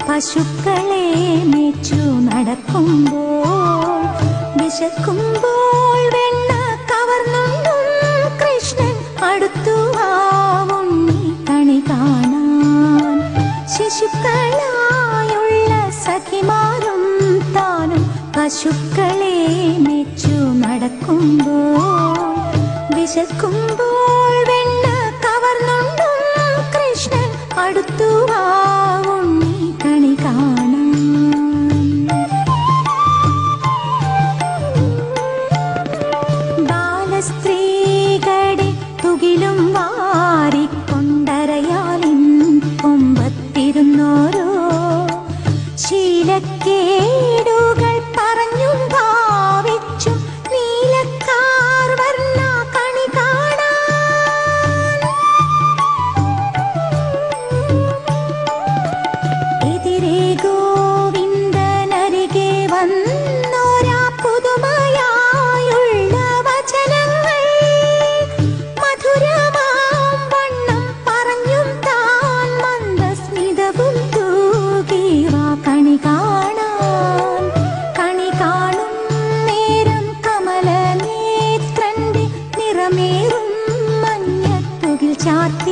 പശുക്കളെ മേച്ചു നടക്കുമ്പോൾ വിശക്കുമ്പോൾ വെണ്ണ കവർന്നുണ്ടും കൃഷ്ണൻ അടുത്തു ആവുണ്ണി കണി കാണാൻ. ശിശുക്കളായുള്ള സഖിമാരും താനും പശുക്കളെ മേച്ചു നടക്കുമ്പോൾ വിശക്കുമ്പോൾ വെണ്ണ കവർന്നുണ്ടും കൃഷ്ണൻ അടുത്തു ആവുണ്ണി കണി കാണാൻ. ബാലസ്ത്രീകളെ തുകിലും വാരിക്കൊണ്ടരയാലിൻ കൊമ്പത്തിരുന്നോരോ ശീലക്കേടുകൾ പറഞ്ഞും ഭാവിച്ചും നീലക്കാർ വർണ്ണ കണി കാണാൻ. എതിരെ ഗോവിന്ദനരികെ വന്നോരാ പുതുമയായുള്ള വചനങ്ങൾ മധുരമാം വണ്ണം പറഞ്ഞും താൻ മന്ദസ്മിതവും തൂകിവാ കണി കാണാൻ. കണി കാണും നേരം കമല നേത്രന്റെ നിറമേറും മഞ്ഞത്തുകിൽ ചാർത്തി